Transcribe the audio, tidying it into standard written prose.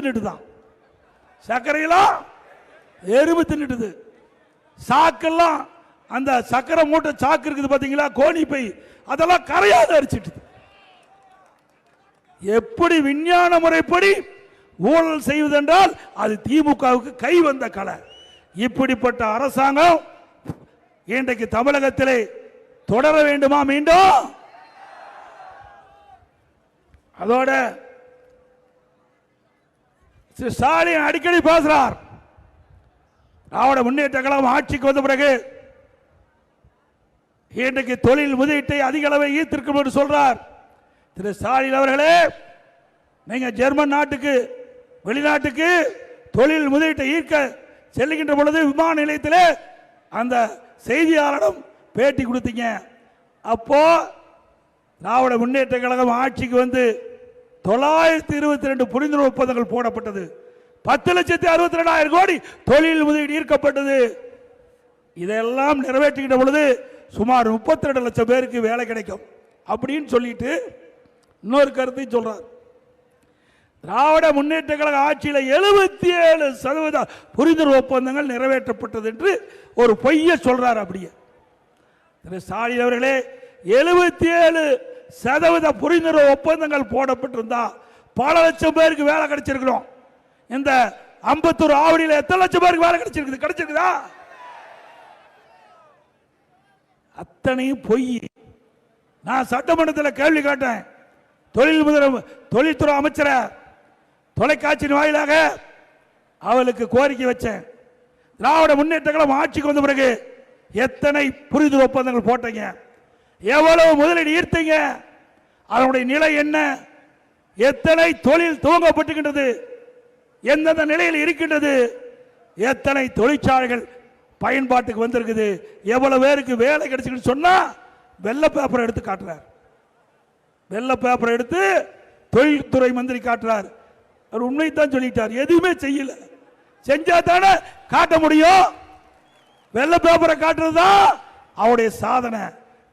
தின்னுட்டு தான். சர்க்கரையெல்லாம் எறும்பு தின்னுட்டுது. சாக்கெல்லாம் அந்த சக்கரை மூட்டை சாக்கு இருக்குது பாத்தீங்களா, கோணி பை, அதெல்லாம் கரையாத அரிச்சிட்டு. எப்படி விஞ்ஞான முறைப்படி ஊழல் செய்வதென்றால் அது திமுகவுக்கு கை வந்த கலை. இப்படிப்பட்ட அரசாங்கம் இன்றைக்கு தமிழகத்திலே தொடர வேண்டுமா மீண்டும்? அதோட ஸ்டாலின் அடிக்கடி பேசுறார், திராவிட முன்னேற்ற கழகம் ஆட்சிக்கு வந்த பிறகு இன்றைக்கு தொழில் முதலீட்டை அதிக அளவை ஈர்த்திருக்கும் என்று சொல்றார். திரு ஸ்டாலின் அவர்களே, நீங்க ஜெர்மன் நாட்டுக்கு வெளிநாட்டுக்கு தொழில் முதலீட்டை ஈர்க்க செல்லுகின்ற பொழுது விமான நிலையத்தில் அந்த செய்தியாளரிடம் பேட்டி கொடுத்தீங்க. அப்போ திராவிட முன்னேற்ற கழகம் ஆட்சிக்கு வந்து 922 புரிந்துணர்வு ஒப்பந்தங்கள் போடப்பட்டது. 10,62,000 கோடி தொழில் முதலீடு ஈர்க்கப்பட்டது. இதெல்லாம் நிறைவேற்றுகின்ற பொழுது சுமார் 32 லட்சம் பேருக்கு வேலை கிடைக்கும் அப்படின்னு சொல்லிட்டு இன்னொரு கருத்தை சொல்றார். திராவிட முன்னேற்ற கழக ஆட்சியில் 77% புரிந்துணர்வு ஒப்பந்தங்கள் நிறைவேற்றப்பட்டது என்று ஒரு பொய்யை சொல்றார். அப்படியே திரு ஸ்டாலின் அவர்களே, 77% புரிந்துணர்வு ஒப்பந்தங்கள் போடப்பட்டிருந்தா பல லட்சம் பேருக்கு வேலை கிடைச்சிருக்கிறோம். இந்த அம்பத்தூர் ஆவடியில் எத்தனை லட்சம் பேருக்கு வேலை கிடைச்சிருக்குது? கிடைச்சிருக்குதா? அத்தனையும் பொய். நான் சட்டமன்றத்தில் கேள்வி கேட்டேன். தொழில்துறை அமைச்சரை தொலைக்காட்சியின் வாயிலாக அவளுக்கு கோரிக்கை வச்சேன். திராவிட முன்னேற்ற கழகம் ஆட்சிக்கு வந்த பிறகு எத்தனை புரிந்துணர்வு ஒப்பந்தங்கள் போட்டீங்க? எவ்வளவு முதலீடு ஈர்த்தீங்க? அதனுடைய நிலை என்ன? எத்தனை தொழில் துவங்கப்பட்டுகின்றது? எந்தெந்த நிலையில் இருக்கின்றது? எத்தனை தொழிற்சாலைகள் பயன்பாட்டுக்கு வந்திருக்குது? எவ்வளவு பேருக்கு வேலை கிடைச்சிருக்கு சொன்னா வெள்ளை பேப்பரை எடுத்து காட்டுறார். வெள்ளை பேப்பரை எடுத்து தொழில்துறை மந்திரி காட்டுறார். அவர் உண்மைத்தான் சொல்லிட்டார். எதுவுமே செய்யல. செஞ்சா தானே காட்ட முடியும். வெள்ளை பேப்பரை காட்டுறதுதான் அவருடைய சாதனை.